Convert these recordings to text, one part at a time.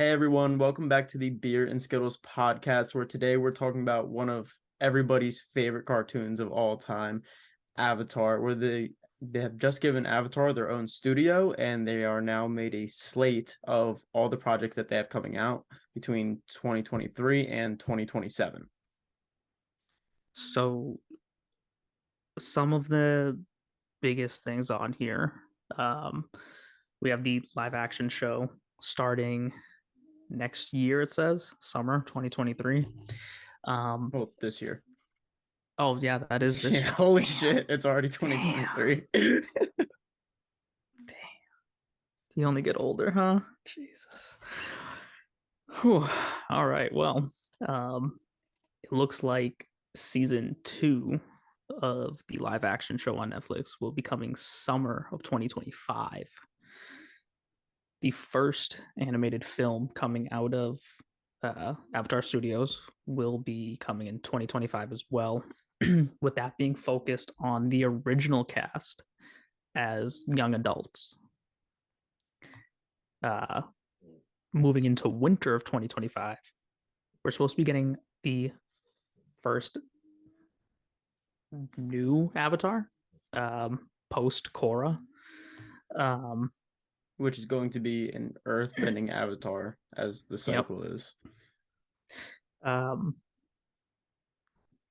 Hey everyone, welcome back to the Beer and Skittles podcast, where today we're talking about one of everybody's favorite cartoons of all time, Avatar, where they have just given Avatar their own studio and they are now made a slate of all the projects that they have coming out between 2023 and 2027. So some of the biggest things on here, um, we have the live action show starting next year. It says summer 2023. Um, Well, this year. oh yeah, that is this Yeah, year. holy Damn, shit, it's already damn, 2023. damn. You only get older, huh? Jesus. Whew. All right. Well, um, it looks like season two of the live action show on Netflix will be coming summer of 2025. The first animated film coming out of Avatar Studios will be coming in 2025 as well, with that being focused on the original cast as young adults. Uh, Moving into winter of 2025, we're supposed to be getting the first new Avatar post Korra. Um, Which is going to be an earth-bending avatar, as the yep. cycle is. Um,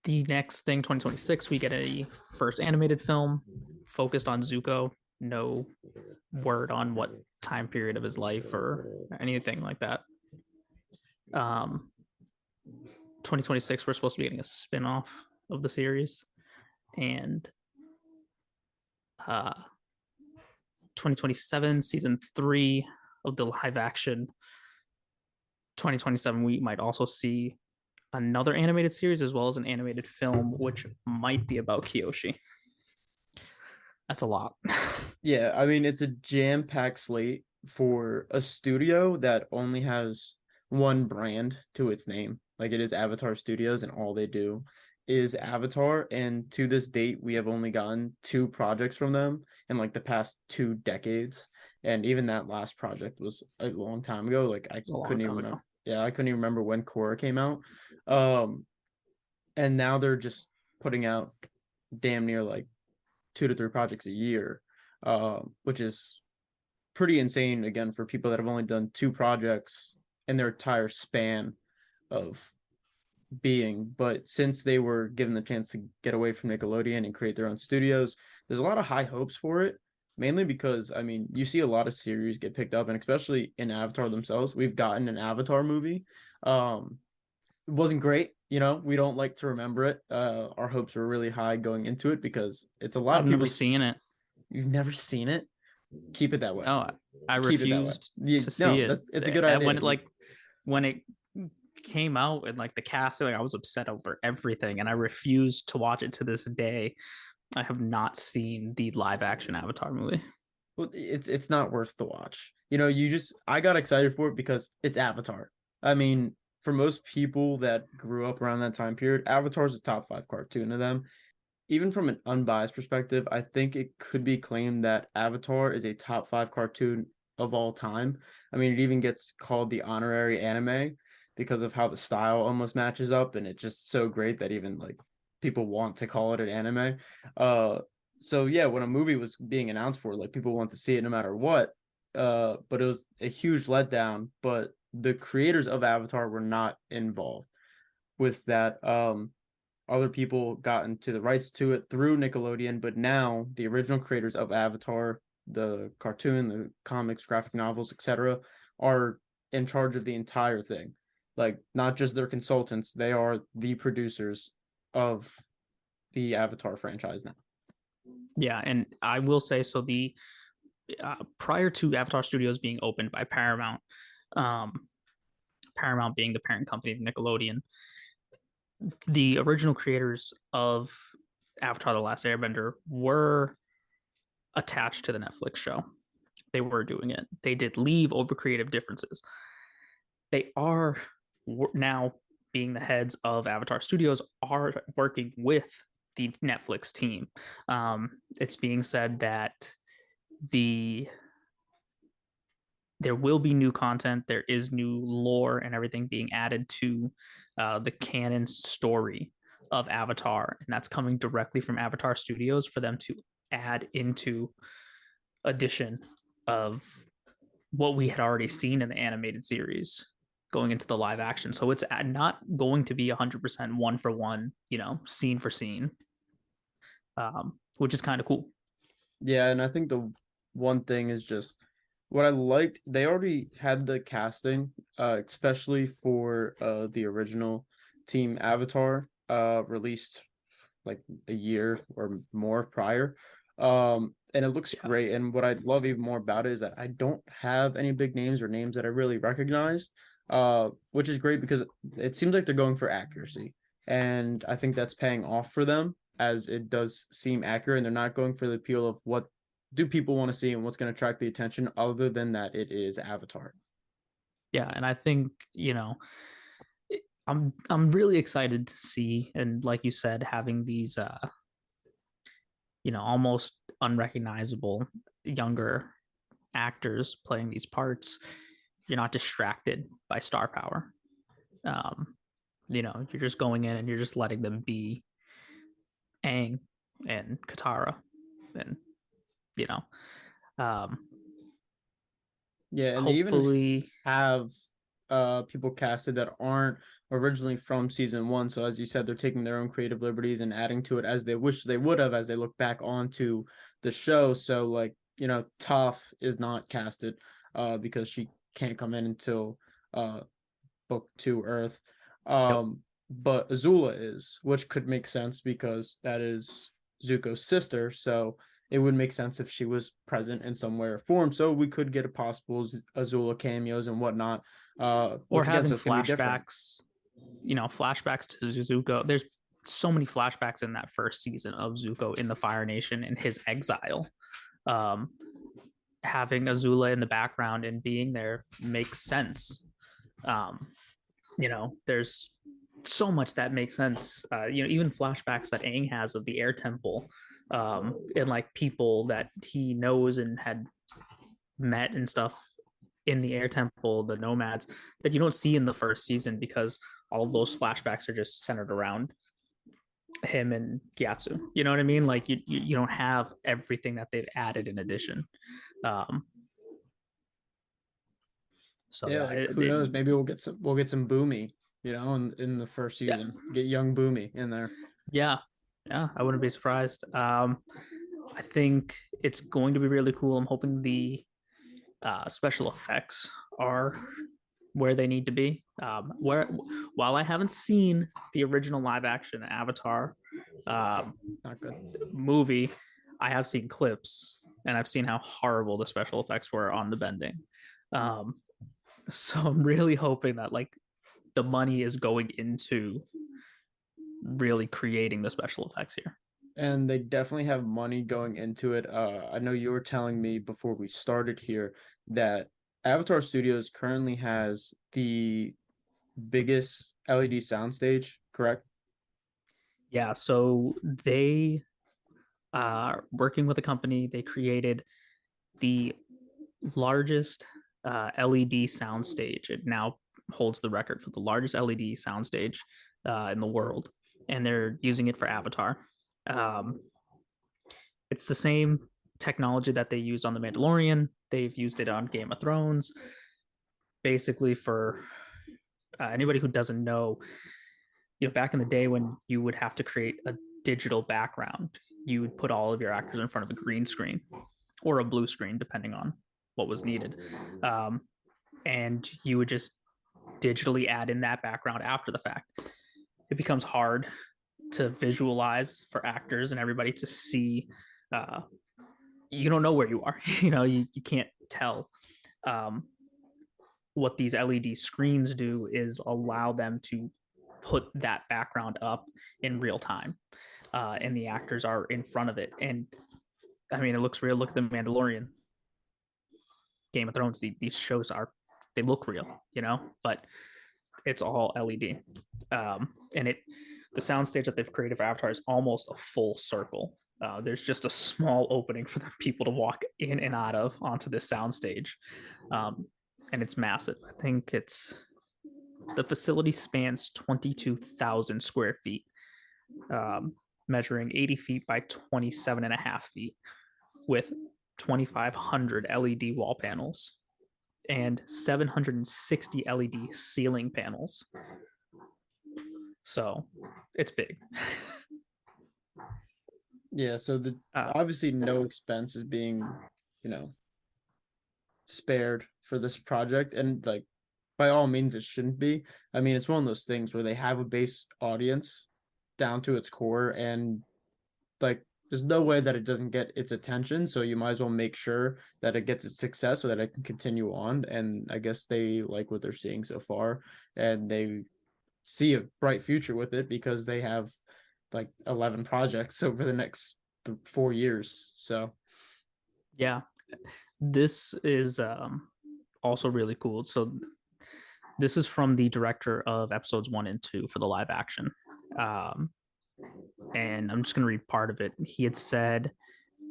the next thing, 2026, we get a first animated film focused on Zuko. No word on what time period of his life or anything like that. Um, 2026, we're supposed to be getting a spin-off of the series, and 2027, season 3 of the live action. 2027, we might also see another animated series as well as an animated film, which might be about Kyoshi. That's a lot. Yeah, I mean it's a jam-packed slate for a studio that only has one brand to its name. Like it is Avatar Studios, and all they do is Avatar. And to this date, we have only gotten two projects from them in like the past 2 decades. And even that last project was a long time ago. Like I A long couldn't even time ago. remember. Yeah, I couldn't even remember when Korra came out. Um, and now they're just putting out damn near like 2 to 3 projects a year, which is pretty insane again for people that have only done two projects in their entire span of being. But since they were given the chance to get away from Nickelodeon and create their own studios, there's a lot of high hopes for it. Mainly because I mean, you see a lot of series get picked up, and especially in Avatar themselves, we've gotten an Avatar movie. It wasn't great. We don't like to remember it. Our hopes were really high going into it because it's a lot I've of never people's. seen it. You've never seen it? Keep it that way. No, I Keep it that way. refused to see No, it. it's a good And idea. when it came out and like the cast, like I was upset over everything, and I refused to watch it to this day. I have not seen the live action Avatar movie. Well, it's not worth the watch. I got excited for it because it's Avatar. I mean, for most people that grew up around that time period, Avatar's a top five cartoon to them. Even from an unbiased perspective, I think it could be claimed that Avatar is a top five cartoon of all time. I mean, it even gets called the honorary anime because of how the style almost matches up, and it's just so great that even like people want to call it an anime. Uh, so yeah, when a movie was being announced for, like people want to see it no matter what. But it was a huge letdown. But the creators of Avatar were not involved with that. Other people got into the rights to it through Nickelodeon, but now the original creators of Avatar, the cartoon, the comics, graphic novels, etc., are in charge of the entire thing. Like not just their consultants, they are the producers of the Avatar franchise now. Yeah, and I will say so. The prior to Avatar Studios being opened by Paramount, um, Paramount being the parent company of Nickelodeon, the original creators of Avatar: The Last Airbender were attached to the Netflix show. They were doing it. They did leave over creative differences. They are now being the heads of Avatar Studios are working with the Netflix team. It's being said that the there will be new content. There is new lore and everything being added to the canon story of Avatar, and that's coming directly from Avatar Studios for them to add into addition of what we had already seen in the animated series going into the live action. So it's not going to be 100% one for one, scene for scene, which is kind of cool. Yeah, and I think the one thing is just what I liked, they already had the casting, especially for the original Team Avatar, released like a year or more prior. And it looks Yeah. great. And what I love even more about it is that I don't have any big names or names that I really recognize, which is great because it seems like they're going for accuracy. And I think that's paying off for them as it does seem accurate, and they're not going for the appeal of what do people want to see and what's going to attract the attention other than that it is Avatar. Yeah, and I think, I'm really excited to see, and like you said, having these almost unrecognizable younger actors playing these parts. You're not distracted by star power. Um, you're just going in and you're just letting them be Aang and Katara, and you know, um, Yeah, and they even hopefully, have people casted that aren't originally from season one. So as you said, they're taking their own creative liberties and adding to it as they wish they would have as they look back onto the show. So like, Toph is not casted because she can't come in until book two Earth. yep. But Azula is, which could make sense because that is Zuko's sister. So it would make sense if she was present in some way or form. So we could get a possible Azula cameos and whatnot. Or Which again, having so it's gonna be different. flashbacks, flashbacks to Zuko. There's so many flashbacks in that first season of Zuko in the Fire Nation and his exile. Um, Having Azula in the background and being there makes sense. Um, there's so much that makes sense. Even flashbacks that Aang has of the Air Temple, and like people that he knows and had met and stuff in the Air Temple, the nomads that you don't see in the first season because all of those flashbacks are just centered around him and Gyatso. You know what I mean? Like you don't have everything that they've added in addition. Um, so Yeah, yeah, like who knows? Maybe we'll get some Boomy, in the first yeah, season. Get young Boomy in there. yeah, yeah. I wouldn't be surprised. I think it's going to be really cool. I'm hoping the special effects are where they need to be. Where while I haven't seen the original live action Avatar Not good. movie, I have seen clips and I've seen how horrible the special effects were on the bending. Um, so I'm really hoping that like the money is going into really creating the special effects here. And they definitely have money going into it. I know you were telling me before we started here that Avatar Studios currently has the biggest LED soundstage, correct? Yeah, so they are working with a company. They created the largest LED soundstage. It now holds the record for the largest LED soundstage in the world, and they're using it for Avatar. Um, it's the same technology that they used on The Mandalorian. They've used it on Game of Thrones. Basically, for anybody who doesn't know, back in the day when you would have to create a digital background, you would put all of your actors in front of a green screen or a blue screen, depending on what was needed. Um, and you would just digitally add in that background after the fact. It becomes hard to visualize for actors and everybody to see. Uh, you don't know where you are. You can't tell. Um, what these LED screens do is allow them to put that background up in real time, and the actors are in front of it. And I mean, it looks real. Look at the Mandalorian, Game of Thrones. These shows they look real, but it's all LED. And the soundstage that they've created for Avatar is almost a full circle. There's just a small opening for the people to walk in and out of onto this soundstage, and it's massive. I think the facility spans 22,000 square feet, measuring 80 feet by 27 and a half feet, with 2,500 LED wall panels and 760 LED ceiling panels. So it's big. Yeah, so the obviously no expense is being, spared for this project, and like by all means it shouldn't be. I mean, it's one of those things where they have a base audience down to its core, and like there's no way that it doesn't get its attention, so you might as well make sure that it gets its success so that it can continue on. And I guess they like what they're seeing so far, and they see a bright future with it because they have like 11 projects over the next 4 years. So yeah, this is also really cool. So this is from the director of episodes 1 and 2 for the live action. And I'm just going to read part of it. He had said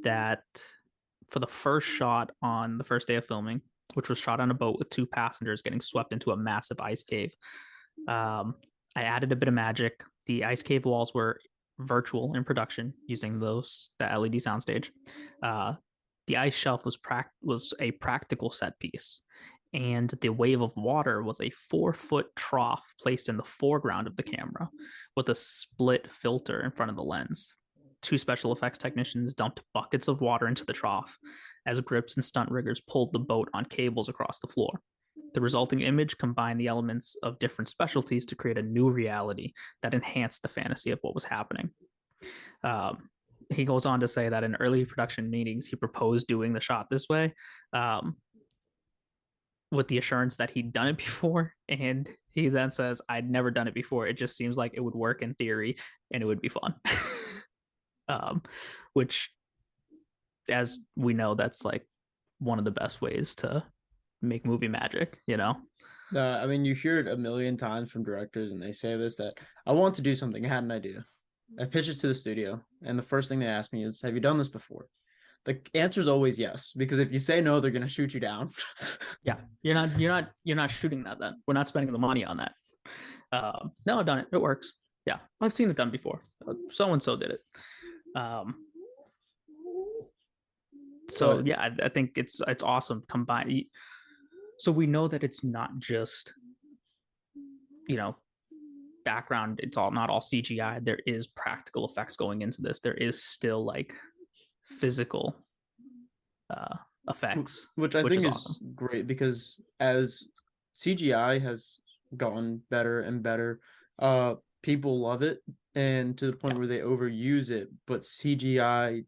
that for the first shot on the first day of filming, which was shot on a boat with 2 passengers getting swept into a massive ice cave, I added a bit of magic. The ice cave walls were virtual in production using the LED soundstage. The ice shelf was a practical set piece, and the wave of water was a 4-foot trough placed in the foreground of the camera with a split filter in front of the lens. 2 special effects technicians dumped buckets of water into the trough as grips and stunt riggers pulled the boat on cables across the floor. The resulting image combined the elements of different specialties to create a new reality that enhanced the fantasy of what was happening. He goes on to say that in early production meetings, he proposed doing the shot this way, with the assurance that he'd done it before. And he then says, I'd never done it before. It just seems like it would work in theory and it would be fun. Which, as we know, that's like one of the best ways to make movie magic, I mean, you hear it a million times from directors, and they say this, that I want to do something. I had an idea. I pitch it to the studio, and the first thing they ask me is, have you done this before? The answer is always yes, because if you say no, they're gonna shoot you down. Yeah, you're not shooting that. Then we're not spending the money on that. No, I've done it. It works. Yeah, I've seen it done before. So and so did it. So yeah, I think it's awesome combined. So we know that it's not just background. It's not all CGI. There is practical effects going into this. There is still like physical effects, which I think is awesome. Great, because as CGI has gotten better and better, people love it, and to the point where they overuse it. But CGI,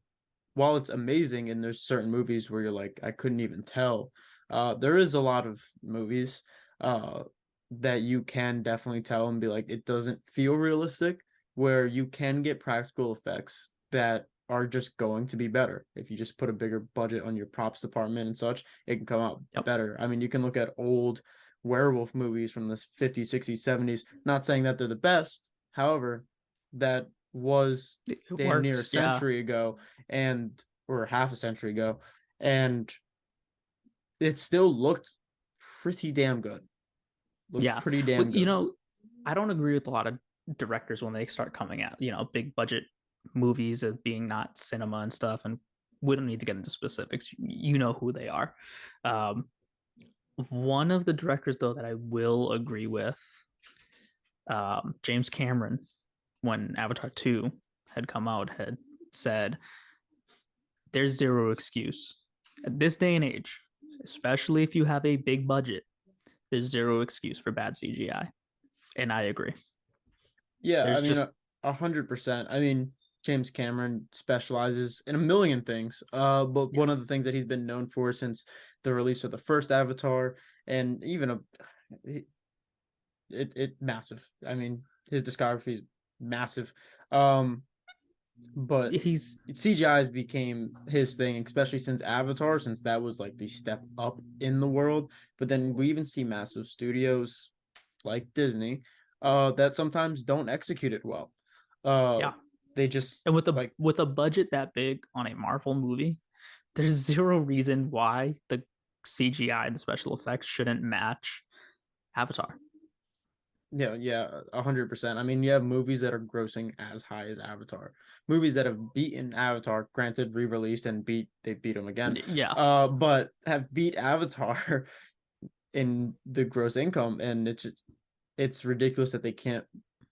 while it's amazing, and there's certain movies where you're like, I couldn't even tell, there is a lot of movies that you can definitely tell and be like, it doesn't feel realistic, where you can get practical effects that are just going to be better. If you just put a bigger budget on your props department and such, it can come out better. I mean, you can look at old werewolf movies from the 50s, 60s, 70s, not saying that they're the best. However, that was damn near a century ago, or half a century ago, and it still looked pretty damn good. Pretty damn good. I don't agree with a lot of directors when they start coming out, big budget movies as being not cinema and stuff, and we don't need to get into specifics. You know who they are. One of the directors, though, that I will agree with, James Cameron, when Avatar 2 had come out, had said there's zero excuse at this day and age, especially if you have a big budget. There's zero excuse for bad CGI, and I agree. Yeah, there's, I mean, 100%. I mean, James Cameron specializes in a million things. But one of the things that he's been known for since the release of the first Avatar, and even it massive. I mean, his discography is massive. But CGI's became his thing, especially since Avatar, since that was like the step up in the world. But then we even see massive studios like Disney that sometimes don't execute it well. They just And like with a budget that big on a Marvel movie, there's zero reason why the CGI and the special effects shouldn't match Avatar. yeah, yeah, 100%. I mean, you have movies that are grossing as high as Avatar, movies that have beaten Avatar, granted re-released and they beat them again, Yeah. but have beat Avatar in the gross income, and it's ridiculous that they can't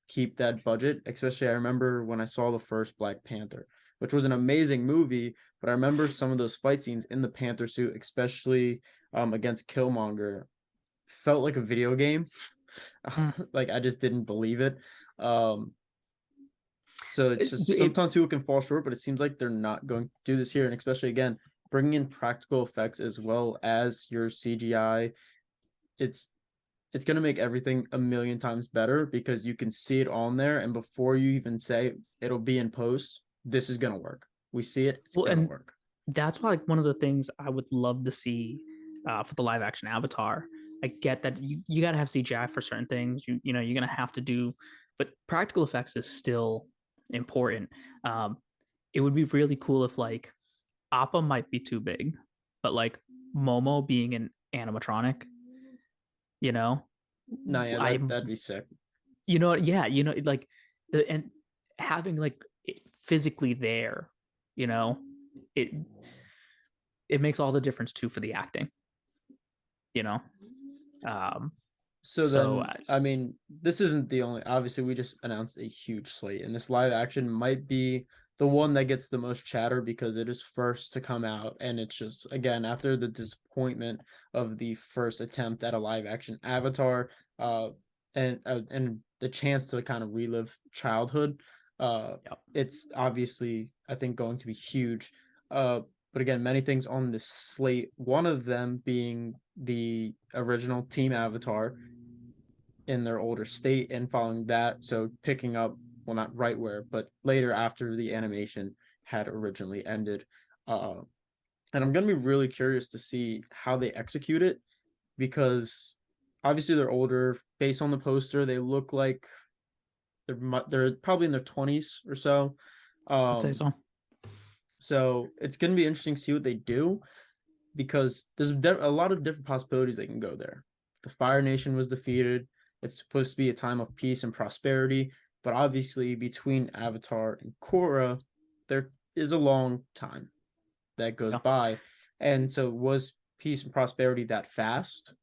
keep that budget. Especially, I remember when I saw the first Black Panther, which was an amazing movie, but I remember some of those fight scenes in the Panther suit, especially against Killmonger, felt like a video game. Mm. Like I just didn't believe it. Um, so it's just It, sometimes people can fall short, but it seems like they're not going to do this here, and especially again bringing in practical effects as well as your CGI. It's it's going to make everything a million times better because you can see it on there, and before you even say it'll be in post, this is going to work. We see it, it's well, going to and work. that's why like one of the things I would love to see for the live action Avatar. I get that you got to have CGI for certain things. You know you're gonna have to do, but practical effects is still important. Um, it would be really cool if like Appa might be too big, but like Momo being an animatronic, you know, No, yeah, I'm that'd be sick. you know yeah like the and having like it physically there, you know, it it makes all the difference too for the acting, you know. Um, So so then, I mean, this isn't the only. Obviously, we just announced a huge slate, and this live action might be the one that gets the most chatter because it is first to come out, and it's just again after the disappointment of the first attempt at a live action Avatar, and the chance to kind of relive childhood. yep. It's obviously I think going to be huge. But again, many things on this slate. One of them being the original Team Avatar in their older state and following that. So picking up, well, not right where, but later after the animation had originally ended. Uh, and I'm going to be really curious to see how they execute it because obviously they're older. Based on the poster, they look like they're probably in their 20s or so. I'd say Um, so. so it's going to be interesting to see what they do because there's a lot of different possibilities they can go there. The Fire Nation was defeated. It's supposed to be a time of peace and prosperity, but obviously between Avatar and Korra, there is a long time that goes Yeah. by. And so was peace and prosperity that fast?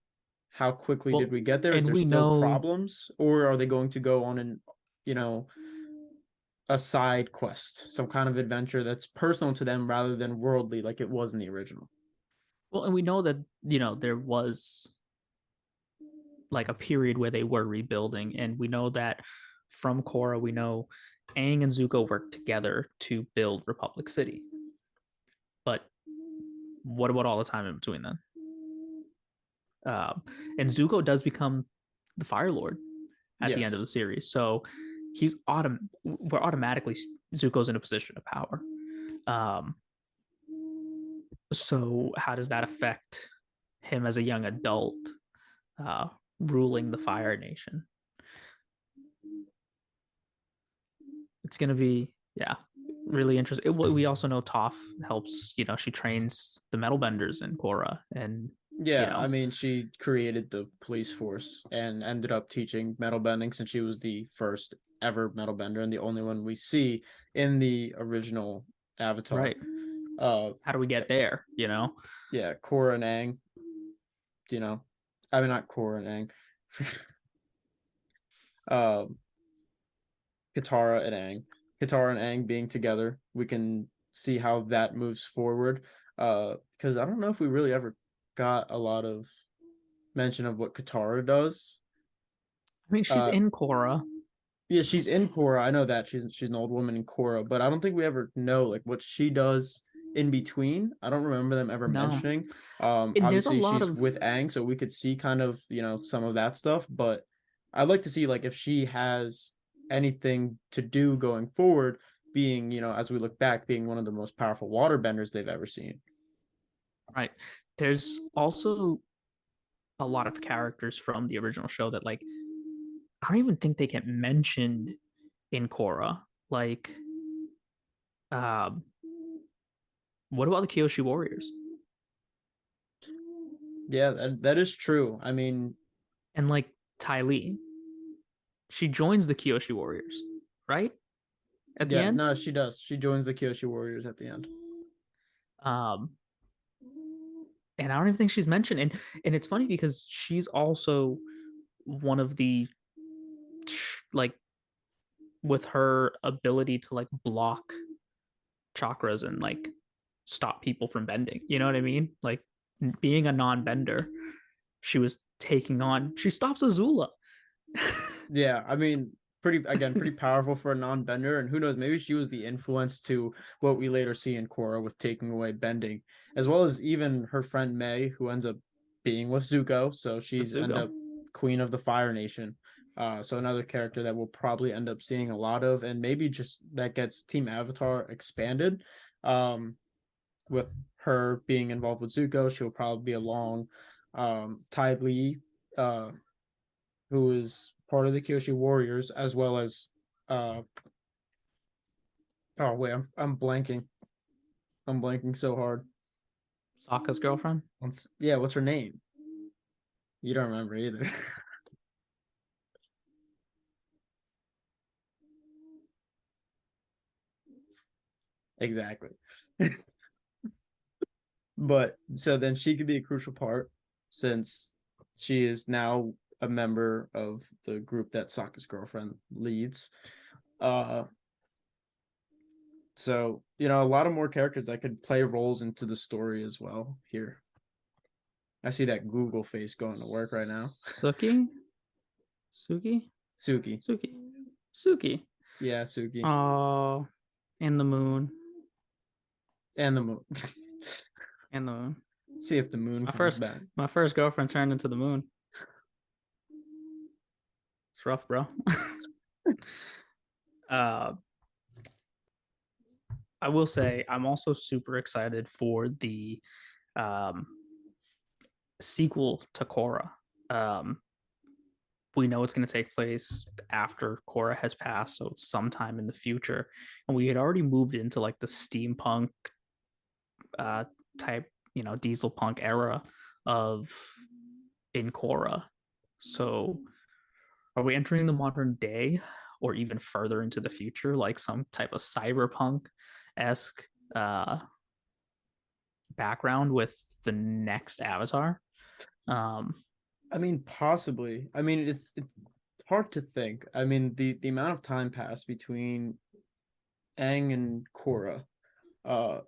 How quickly did Well, we get there? Is and there we still know problems or are they going to go on an, you know, a side quest, some kind of adventure that's personal to them rather than worldly like it was in the original? and we know that you know there was like a period where they were rebuilding, and we know that from Korra, we know Aang and Zuko worked together to build Republic City. But what about all the time in between then? Um, and Zuko does become the Fire Lord at the end of the Yes. series, so we're automatically Zuko's in a position of power. Um, so how does that affect him as a young adult uh, ruling the Fire Nation? It's gonna be yeah, really interesting. We also know Toph helps. You know, she trains the metal benders in Korra, and you Yeah, I know, mean, she created the police force and ended up teaching metal bending since she was the first ever metal bender and the only one we see in the original Avatar. right? Uh, How do we get there? You know, yeah, Korra and Aang, you know, I mean, not Korra and Aang, Katara and Aang. Katara and Aang being together, we can see how that moves forward. Because I don't know if we really ever got a lot of mention of what Katara does. I mean, she's Uh, in Korra. Yeah, she's in Korra. I know that she's an old woman in Korra, but I don't think we ever know like what she does in between. I don't remember them ever No, mentioning. and there's a Obviously lot she's of with Aang, so we could see kind of some of that stuff. But I'd like to see like if she has anything to do going forward, being as we look back, being one of the most powerful waterbenders they've ever seen. right. There's also a lot of characters from the original show that like I don't even think they get mentioned in Korra. Like Um, what about the Kyoshi Warriors? Yeah, that is true. I mean, And like Ty Lee, she joins the Kyoshi Warriors, right? At the yeah, end. no, she does. She joins the Kyoshi Warriors at the end. Um, and I don't even think she's mentioned. And it's funny because she's also one of the like with her ability to like block chakras and like stop people from bending. You know what I mean? Like being a non-bender, she was taking on. She stops Azula. Yeah, I mean, pretty powerful for a non-bender, and who knows, maybe she was the influence to what we later see in Korra with taking away bending, as well as even her friend May, who ends up being with Zuko, so With she's end Zuko. up queen of the Fire Nation. So another character that we'll probably end up seeing a lot of, and maybe just that gets Team Avatar expanded. Um, with her being involved with Zuko, she'll probably be along. Ty Lee, uh, who is part of the Kyoshi Warriors, as well as uh oh wait, I'm blanking so hard. Sokka's girlfriend. What's her name? You don't remember either. Exactly. But so then she could be a crucial part since she is now a member of the group that Sokka's girlfriend leads. Uh so a lot of more characters that could play roles into the story as well here. I see that Google face going to work right now. Suki? Suki? Suki. Suki. Suki. Yeah, Suki. Oh, and the moon. And the moon. And the moon. See if the moon My comes first back. my first girlfriend turned into the moon. It's rough, bro. uh I will say I'm also super excited for the um sequel to Korra. Um we know it's going to take place after Korra has passed, so it's sometime in the future. And we had already moved into like the steampunk uh, type, diesel punk era of in Korra. So, are we entering the modern day, or even further into the future, like some type of cyberpunk esque uh, background with the next Avatar? Um, I mean, possibly. I mean, it's hard to think. I mean, the amount of time passed between Aang and Korra. Uh,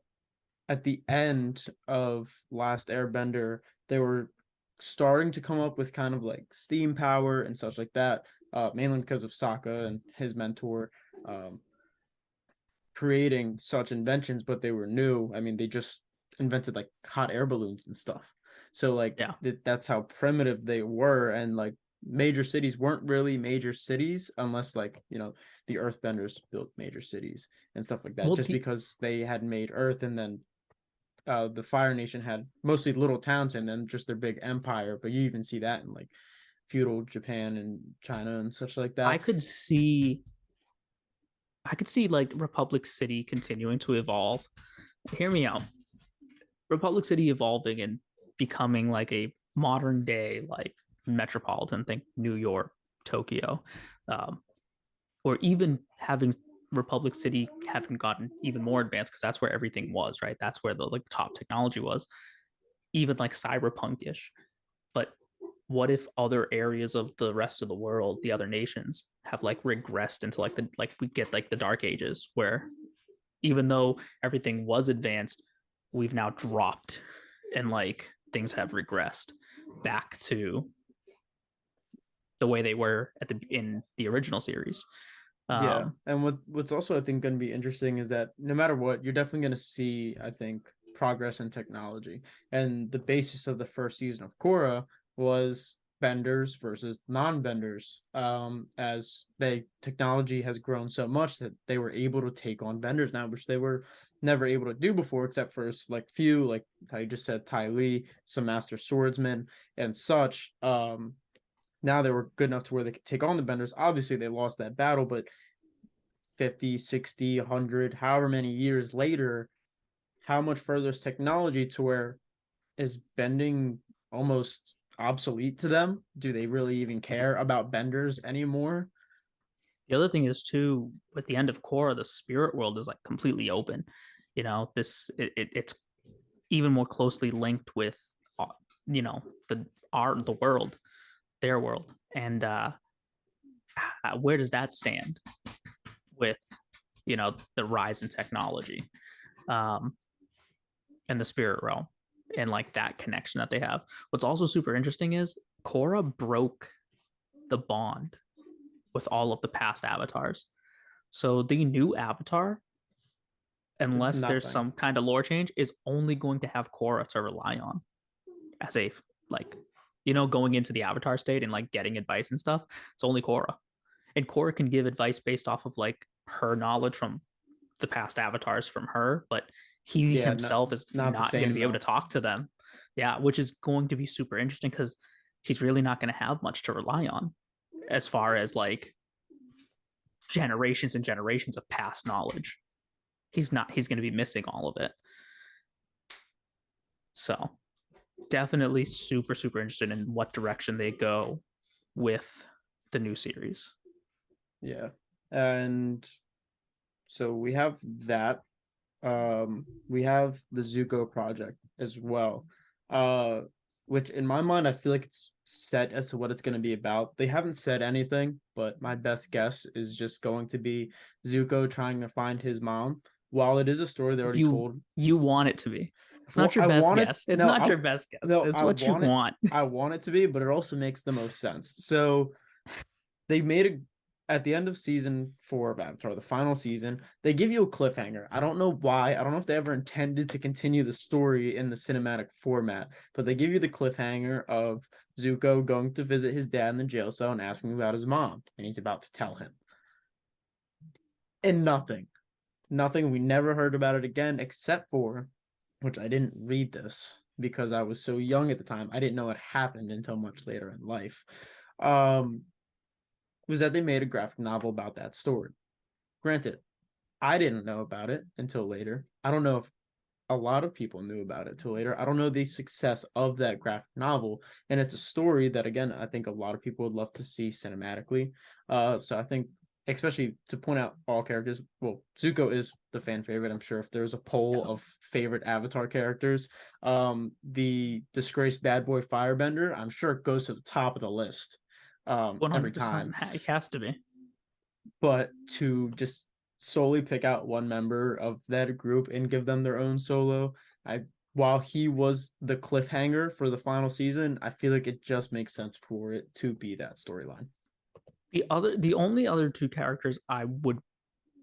at the end of Last Airbender, they were starting to come up with kind of like steam power and such like that. Mainly because of Sokka and his mentor. Um, creating such inventions, but they were new. I mean, they just invented like hot air balloons and stuff. So like yeah. that's how primitive they were, and like major cities weren't really major cities unless like the Earthbenders built major cities and stuff like that. Well, Just because they had made Earth, and then the Fire Nation had mostly little towns and then just their big empire. But you even see that in like feudal Japan and China and such like I that. could see I could see like Republic City continuing to evolve. Hear me out. Republic City evolving and becoming like a modern day like metropolitan, think New York, Tokyo, um, or even having Republic City having gotten even more advanced because that's where everything was, right? That's where the like top technology was, even like cyberpunkish. But what if other areas of the rest of the world, the other nations, have like regressed into like we get like the Dark Ages where even though everything was advanced, we've now dropped and like things have regressed back to the way they were in the original series. Yeah, Um, and what's also I think going to be interesting is that no matter what, you're definitely going to see I think progress in technology. And the basis of the first season of Korra was benders versus non-benders. As they technology has grown so much that they were able to take on benders now, which they were never able to do before, except for like few, like how you just said, Ty Lee, some master swordsmen and such. Now they were good enough to where they could take on the benders. Obviously, they lost that battle, but 50, 60, 100, however many years later, how much further is technology to where is bending almost obsolete to them? Do they really even care about benders anymore? The other thing is too, with the end of Korra, the spirit world is like completely open. It's even more closely linked with, uh, the the world, their world, and where does that stand with the rise in technology, um, and the spirit realm, and like that connection that they have. What's also super interesting is Korra broke the bond with all of the past avatars. So the new avatar, unless there's Nothing. some kind of lore change, is only going to have Korra to rely on as a, like, going into the avatar state and like getting advice and stuff. It's only Korra. And Korra can give advice based off of like her knowledge from the past avatars from her, but he Yeah, himself is not the not going to same be able to though. talk to them. Yeah, which is going to be super interesting because he's really not going to have much to rely on as far as like generations and generations of past knowledge. He's going to be missing all of it. So definitely super, super interested in what direction they go with the new series. Yeah. And so we have that. We have the Zuko project as well. Uh which in my mind I feel like it's set as to what it's going to be about. They haven't said anything, but my best guess is just going to be Zuko trying to find his mom. While it is a story they already You told, you want it to be. It's well, not your I best want it. guess. It's No, not I your best guess. no, It's what you want. I want it to be, but it also makes the most sense. So they made a at the end of season 4 of Avatar, the final season, they give you a cliffhanger. I don't know why. I don't know if they ever intended to continue the story in the cinematic format, but they give you the cliffhanger of Zuko going to visit his dad in the jail cell and asking about his mom, and he's about to tell him. And nothing. Nothing. We never heard about it again, except for, which I didn't read this because I was so young at the time. I didn't know it happened until much later in life. Um, was that they made a graphic novel about that story. Granted, I didn't know about it until later. I don't know if a lot of people knew about it till later. I don't know the success of that graphic novel, and it's a story that again I think a lot of people would love to see cinematically. So I think, especially to point out all characters, well, Zuko is the fan favorite. I'm sure if there's a poll Yeah, of favorite Avatar characters, the disgraced bad boy Firebender, I'm sure it goes to the top of the list every 100%. time. It has to be. But to just solely pick out one member of that group and give them their own solo, I while he was the cliffhanger for the final season, I feel like it just makes sense for it to be that storyline. The only other two characters I would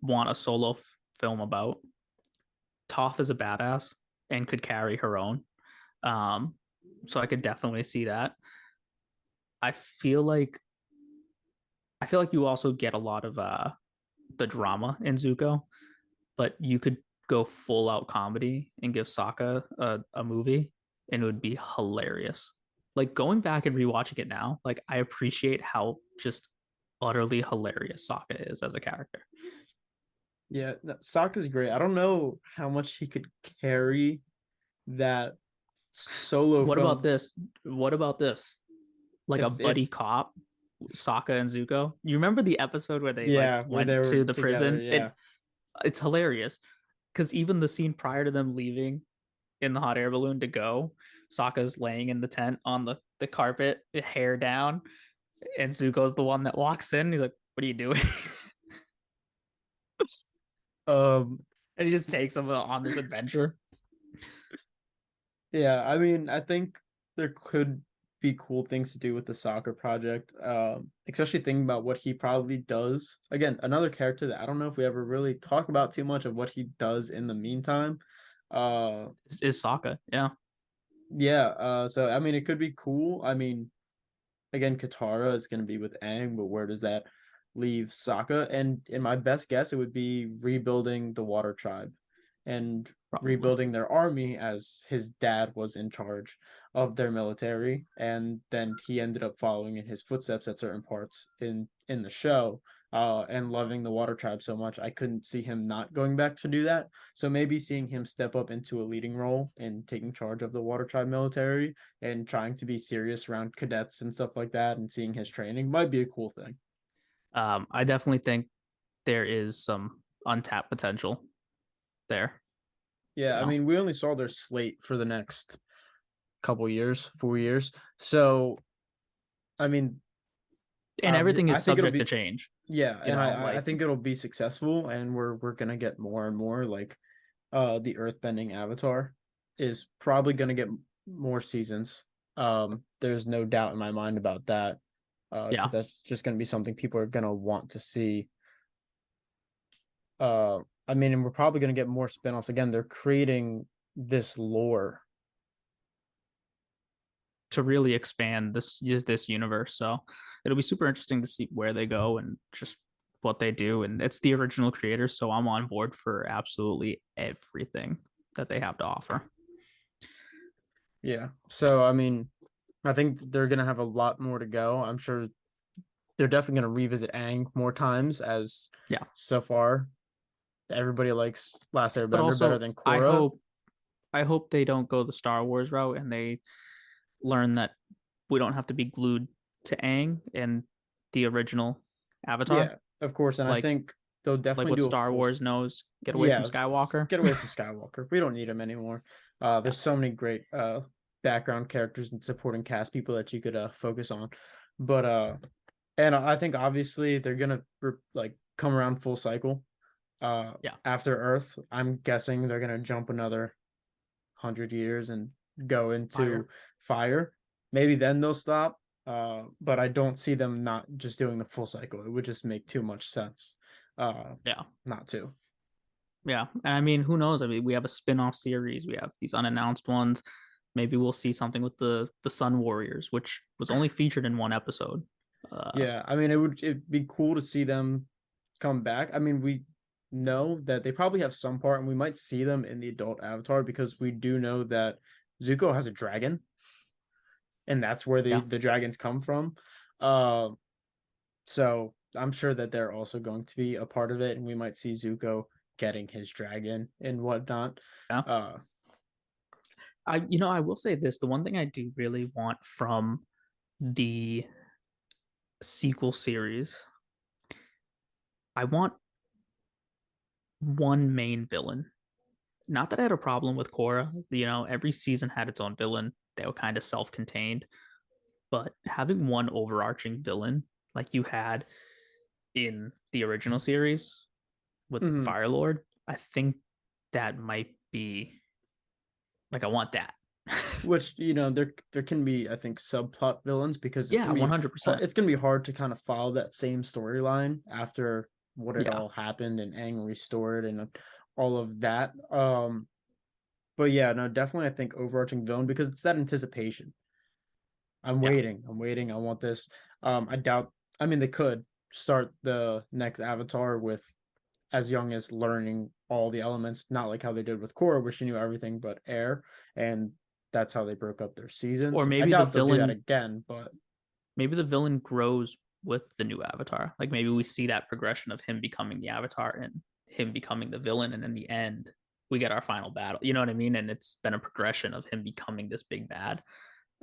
want a solo film about. Toph is a badass and could carry her own. Um, so I could definitely see that. I feel like you also get a lot of the drama in Zuko, but you could go full out comedy and give Sokka a movie, and it would be hilarious. Like going back and rewatching it now, like I appreciate how just utterly hilarious Sokka is as a character. Yeah, Sokka's great. I don't know how much he could carry that solo What about film. this? What about this? Like a If buddy cop, Sokka and Zuko. You remember the episode where they like yeah, where they went to were the together, prison? yeah. It's hilarious because even the scene prior to them leaving in the hot air balloon to go, Sokka's laying in the tent on the carpet, hair down, and Zuko's the one that walks in. He's like, "What are you doing?" Um And he just takes him on this adventure. Yeah, I mean, I think there could be cool things to do with the soccer project, especially thinking about what he probably does. Again, another character that I don't know if we ever really talk about too much of what he does in the meantime. Uh, Is Sokka? Yeah. yeah, so I mean, it could be cool. I mean, again, Katara is going to be with Aang, but where does that leave Sokka? And in my best guess, it would be rebuilding the Water Tribe. and Probably. rebuilding their army, as his dad was in charge of their military, and then he ended up following in his footsteps at certain parts in the show, and loving the Water Tribe so much, I couldn't see him not going back to do that. So maybe seeing him step up into a leading role in taking charge of the Water Tribe military and trying to be serious around cadets and stuff like that, and seeing his training might be a cool thing. I definitely think there is some untapped potential there. Yeah, You I know, mean, we only saw their slate for the next couple years, 4 years. So, I mean, and everything I is think it'll subject to be, change. yeah, You and know, I like think it'll be successful, and we're gonna get more and more like the Earthbending Avatar is probably gonna get more seasons. There's no doubt in my mind about that. yeah, Because that's just gonna be something people are gonna want to see. I mean, and we're probably gonna get more spin-offs. Again, they're creating this lore. to really expand this universe. So it'll be super interesting to see where they go and just what they do. And it's the original creators, so I'm on board for absolutely everything that they have to offer. Yeah. So I mean, I think they're gonna have a lot more to go. I'm sure they're definitely gonna revisit Aang more times, as Yeah, so far everybody likes Last but Airbender better also than I Korra. hope I hope they don't go the Star Wars route and they learn that we don't have to be glued to Aang and the original Avatar. Yeah, of course, and I Like think they'll like definitely what do a Star full. Wars knows. Get away from Yeah, Skywalker. get away from Skywalker. We don't need him anymore. Yeah, There's so many great background characters and supporting cast people that you could focus on, but and I think obviously they're gonna like come around full cycle. yeah, After Earth, I'm guessing they're gonna jump another 100 years and go into fire. fire. Maybe then they'll stop. But I don't see them not just doing the full cycle. It would just make too much sense. Yeah. Not to. Yeah. And I mean, who knows? I mean, we have a spin-off series, we have these unannounced ones. Maybe we'll see something with the Sun Warriors, which was only featured in one episode. Yeah, I mean, it'd be cool to see them come back. I mean, we know that they probably have some part, and we might see them in the adult Avatar, because we do know that Zuko has a dragon, and that's where Yeah. the dragons come from. Uh, so I'm sure that they're also going to be a part of it, and we might see Zuko getting his dragon and whatnot. Yeah. Uh, I will say this, the one thing I do really want from the sequel series, I want one main villain. Not that I had a problem with Korra. Every season had its own villain. They were kind of self-contained, but having one overarching villain like you had in the original series with mhm. Fire Lord, I think that might be like I want that. Which, there can be, I think, subplot villains, because Yeah, 100%. it's gonna be hard to kind of follow that same storyline after what had Yeah, all happened and Aang restored and all of that. But yeah, no, definitely, I think overarching villain, because it's that anticipation. I'm yeah, waiting. I'm waiting. I want this. I doubt. I mean, they could start the next Avatar with as young as learning all the elements, not like how they did with Korra, where she knew everything but air, and that's how they broke up their or seasons. I doubt they'll do that again, but maybe the villain grows with the new Avatar. Like maybe we see that progression of him becoming the Avatar and him becoming the villain, and in the end, we get our final battle. You know what I mean? And it's been a progression of him becoming this big bad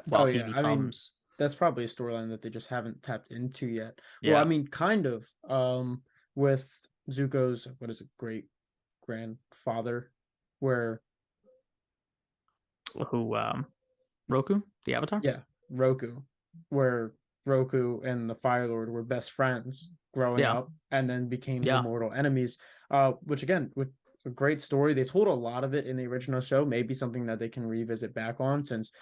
while oh he yeah, I mean, becomes. that's probably a storyline that they just haven't tapped into yet. Well, I Yeah, mean, kind of. With Zuko's, what is it, great grandfather, where who Roku, the Avatar. yeah, Roku, where Roku and the Fire Lord were best friends growing Yeah, up, and then became the yeah, mortal enemies. Which again, with a great story, they told a lot of it in the original show. Maybe something that they can revisit back on, since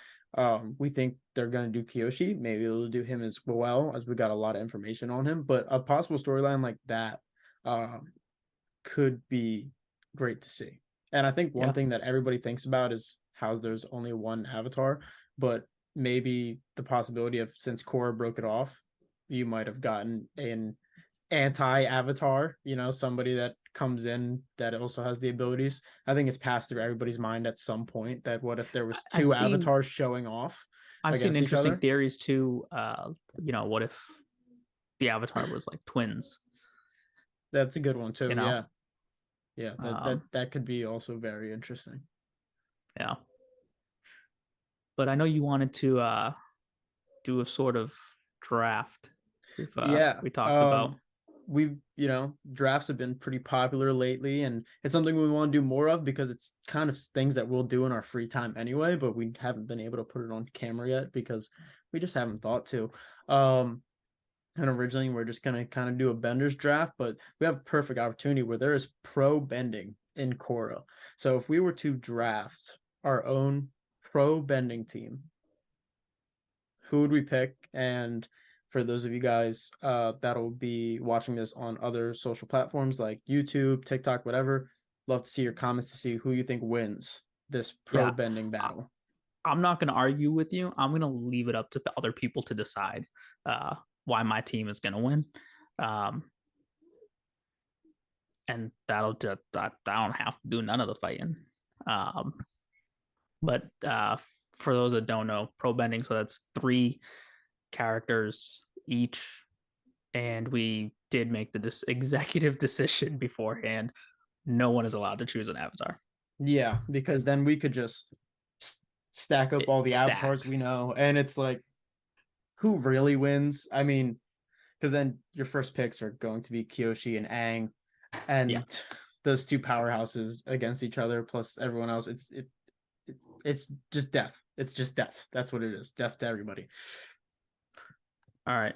we think they're going to do Kyoshi. Maybe they'll do him as well, as we got a lot of information on him. But a possible storyline like that could be great to see. And I think one yeah. thing that everybody thinks about is how there's only one Avatar, but maybe the possibility of, since Korra broke it off, you might have gotten an anti-Avatar, somebody that comes in that also has the abilities. I think it's passed through everybody's mind at some point that what if there was I've two seen avatars showing off I've seen against each interesting other? theories too. What if the Avatar was like twins? That's a good one You too. know, Yeah. Yeah, um, that could be also very interesting. yeah. But I know you wanted to do a sort of draft. Yeah. We talked about. We've, drafts have been pretty popular lately, and it's something we want to do more of because it's kind of things that we'll do in our free time anyway, but we haven't been able to put it on camera yet because we just haven't thought to. And originally we're just gonna kind of do a bender's draft, but we have a perfect opportunity where there is pro bending in Korra. So if we were to draft our own pro bending team, who would we pick? And for those of you guys that'll be watching this on other social platforms like YouTube, TikTok, whatever, love to see your comments to see who you think wins this pro Yeah, bending I, battle. I'm not going to argue with you. I'm going to leave it up to other people to decide why my team is going to win. Um, and that'll just, I don't have to do none of the fighting. Um, but for those that don't know, pro bending, so that's 3 characters each. And we did make the executive decision beforehand. No one is allowed to choose an avatar. Yeah, because then we could just stack up all the avatars Stacked. we know, and it's like, who really wins? I mean, because then your first picks are going to be Kyoshi and Aang, Yeah. and those two powerhouses against each other plus everyone else. It's just death. It's just death. That's what it is. Death to everybody. All right.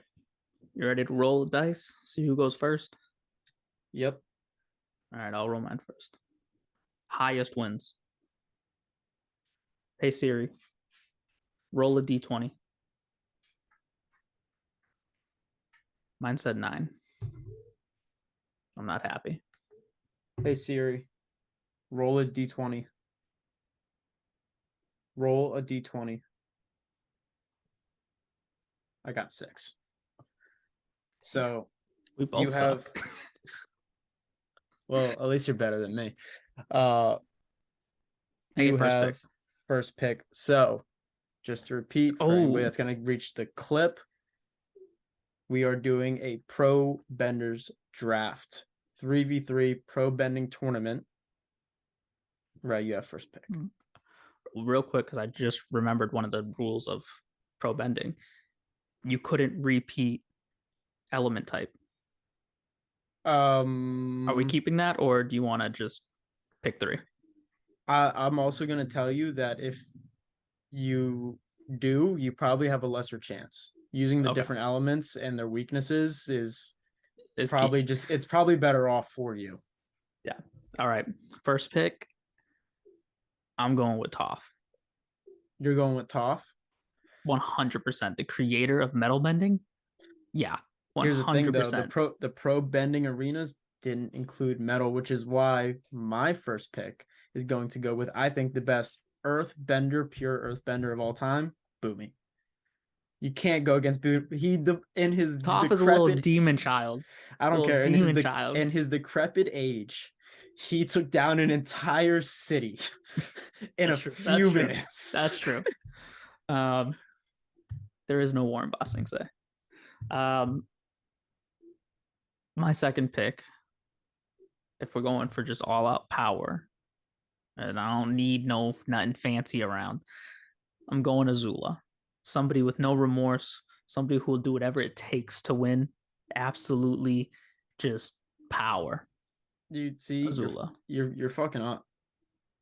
You ready to roll the dice? See who goes first? Yep. All right, I'll roll mine first. Highest wins. Hey Siri, roll a d20. Mine said 9. I'm not happy. Hey Siri, roll a d20. Roll a d20. I got 6. So We both you have, suck. well, at least you're better than me. Uh, I you get first pick. have first pick. So just to repeat for anybody that's going to reach the clip, we are doing a pro benders draft 3v3 pro bending tournament. Right, you have first pick. Real quick, because I just remembered one of the rules of pro bending. You couldn't repeat element type. Are we keeping that, or do you want to just pick 3? I'm also going to tell you that if you do, you probably have a lesser chance. Using the different elements and their weaknesses is probably key. It's probably better off for you. Yeah. All right. First pick, I'm going with Toph. You're going with Toph? 100%. The creator of metal bending? Yeah. 100%. Here's the thing though, the pro bending arenas didn't include metal, which is why my first pick is going to go with, I think, the best earth bender, pure earth bender of all time, Boomy. You can't go against Boomy. In his Toph decrepit, is a little demon child. I don't care. Child. In his decrepit age, he took down an entire city in a few minutes. That's true. There is no Warren Bossing say. My second pick, if we're going for just all out power, and I don't need nothing fancy around, I'm going Azula. Somebody with no remorse, somebody who will do whatever it takes to win. Absolutely just power. You see, Azula. You're fucking up.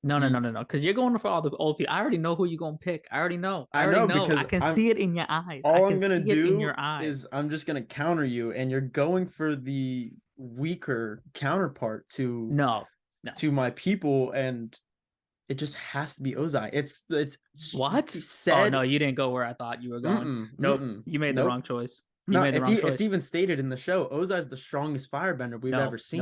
No. Because you're going for all the old people. I already know who you're going to pick. I already know. Because I can see it in your eyes. All I'm going to do is I'm just going to counter you, and you're going for the weaker counterpart to my people, and it just has to be Ozai. It's what? Said. Oh no, you didn't go where I thought you were going. Nope. You made the wrong choice. It's even stated in the show. Ozai is the strongest firebender we've ever seen.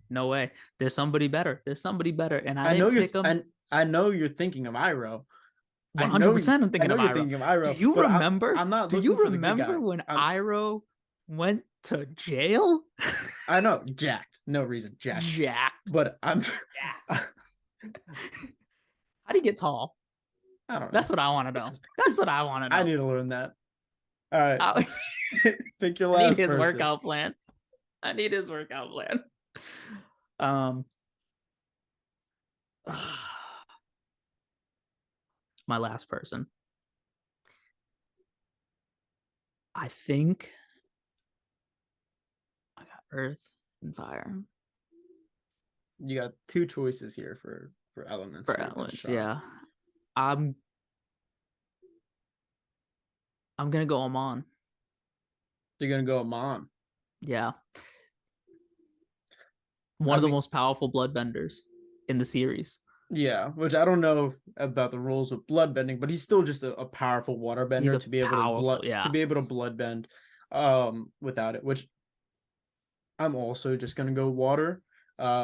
No way. There's somebody better. And I know pick him. I know you're thinking of Iroh. 100%. I'm thinking of Iroh. Do you remember? I'm not. Do you remember when Iroh went to jail? I know, jacked. No reason, jacked. Jacked. But I'm. Jacked. How do you get tall? I don't know. That's what I want to know. That's what I want to I know. need to learn that. All right. I Pick your need last his person. workout plan. I need his workout plan. My last person. I think I got Earth and Fire. You got two choices here for elements For for your best elements, shot. yeah. I'm gonna go Amon. You're gonna go Amon. Yeah. One I of the mean, most powerful bloodbenders in the series. yeah, which I don't know about the rules with bloodbending, but he's still just a powerful He's waterbender a to be able to powerful, yeah. bloodbend without it, which I'm also just gonna go water.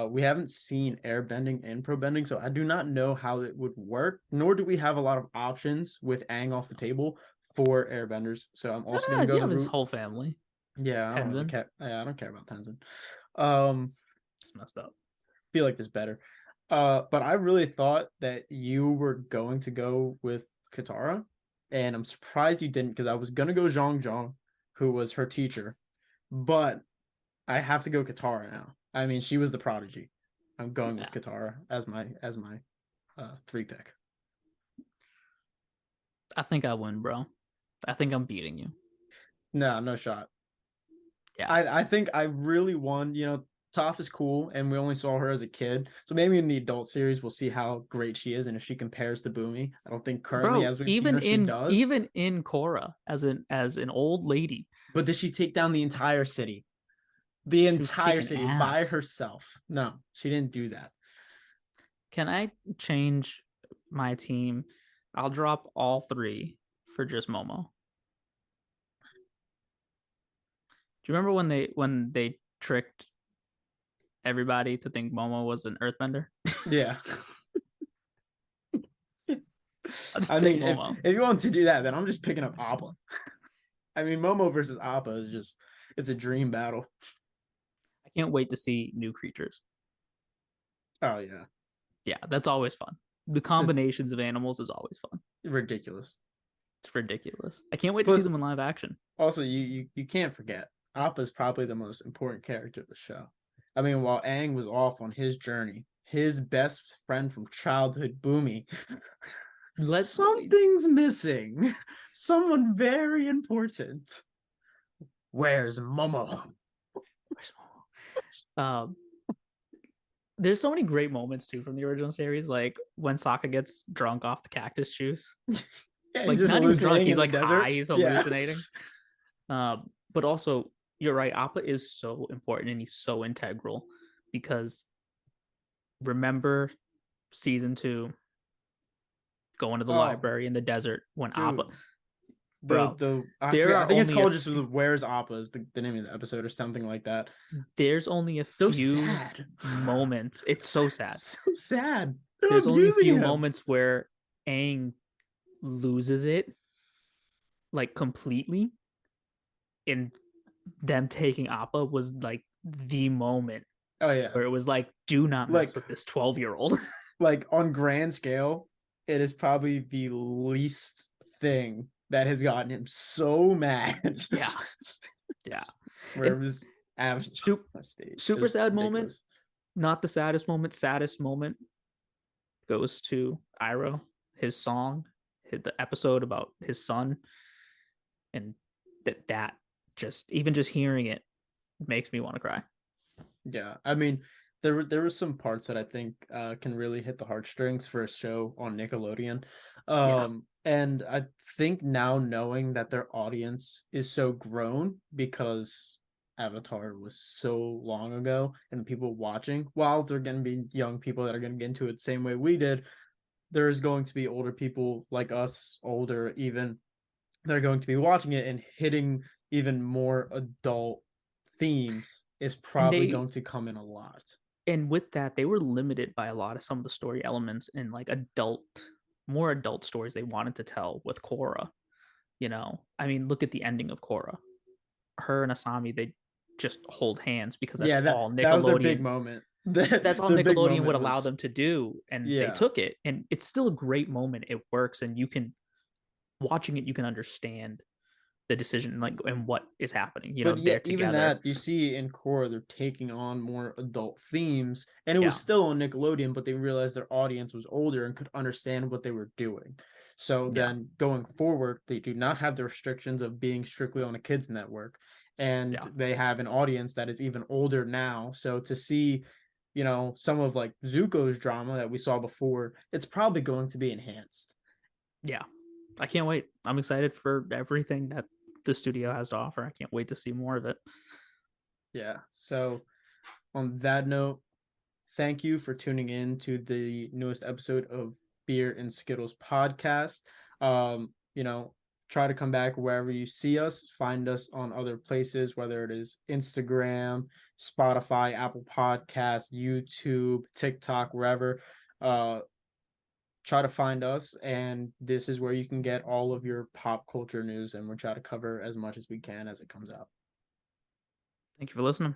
We haven't seen airbending and pro bending, so I do not know how it would work, nor do we have a lot of options with Aang off the table for airbenders. So I'm also gonna go You the have his route. whole family. Yeah, I don't really Tenzin. care. Yeah, I don't care about Tenzin. Um, It's messed up. feel like there's better. But I really thought that you were going to go with Katara, and I'm surprised you didn't because I was gonna go Zhang Zhang, who was her teacher, but I have to go Katara now. I mean, she was the prodigy. I'm going with Katara as my three pick. I think I win, bro. I think I'm beating you. No, no shot. Yeah. I think I really won. You know, Toph is cool, and we only saw her as a kid, so maybe in the adult series we'll see how great she is, and if she compares to Boomy. I don't think currently, Bro, as we've seen her, she does. even in Korra as an old lady, But did she take down the entire city? The she was entire kicking city by ass. herself? No, she didn't do that. Can I change my team? I'll drop all three for just Momo. Do you remember when they tricked everybody to think Momo was an earthbender? Yeah. I'll just I take mean, Momo. if you want to do that, then I'm just picking up Appa. I mean, Momo versus Appa is just it's a dream battle. I can't wait to see new creatures. Oh yeah. Yeah, that's always fun. The combinations of animals is always fun. Ridiculous. It's ridiculous. I can't wait to see Plus, them in live action. also you can't forget Appa is probably the most important character of the show. I mean, while Aang was off on his journey, his best friend from childhood, Boomy, something's missing. Someone very important. Where's Momo? Where's Momo? There's so many great moments too from the original series, like when Sokka gets drunk off the cactus juice. Yeah, Like he's just not even drunk, hallucinating he's in the like desert. high, he's Yeah. hallucinating. But also, you're right, Appa is so important and he's so integral because remember season 2 going to the Oh, library in the desert when dude. Appa, bro, I there forget, I are think it's only called just Where's Appa is the name of the episode or something like that. there's only a So few sad. moments. It's so sad. So sad. They're There's only a abusing few him. moments where Aang loses it like completely, and them taking Appa was like the moment Oh yeah. where it was like, do not mess Like with this 12-year-old. like on grand scale, it is probably the least thing that has gotten him so mad. Yeah. Yeah. Where And it was super sad ridiculous. moment, not the saddest moment. Saddest moment goes to Iroh, his song, the episode about his son, and that just even just hearing it makes me want to cry. Yeah, I mean, there were some parts that I think can really hit the heartstrings for a show on Nickelodeon. Yeah. And I think now knowing that their audience is so grown because Avatar was so long ago and people watching, while they're going to be young people that are going to get into it the same way we did, there's going to be older people like us, older even, that are going to be watching it and hitting even more adult themes is And probably going to come in a lot. And with that, they were limited by a lot of some of the story elements in like more adult stories they wanted to tell with Korra. You know, I mean, look at the ending of Korra. Her and Asami, just hold hands because that's Yeah, all that was their big Nickelodeon. moment. That's all Their big Nickelodeon would moment allow was them to do, and they yeah. took it. And it's still a great moment. It works, and you can watching it, you can understand the decision like and what is happening. But yeah, They're even together. that you see in Korra, they're taking on more adult themes, and it was Yeah, still on Nickelodeon, but they realized their audience was older and could understand what they were doing. So yeah, then going forward, they do not have the restrictions of being strictly on a kids network, and yeah. they have an audience that is even older now. So to see, some of like Zuko's drama that we saw before, it's probably going to be enhanced. Yeah, I can't wait. I'm excited for everything that the studio has to offer. I can't wait to see more of it. Yeah. So on that note, thank you for tuning in to the newest episode of Beer and Skittles podcast. Try to come back wherever you see us. Find us on other places, whether it is Instagram, Spotify, Apple Podcasts, YouTube, TikTok, wherever. Uh, Try to find us, and this is where you can get all of your pop culture news, and we'll try to cover as much as we can as it comes out. Thank you for listening.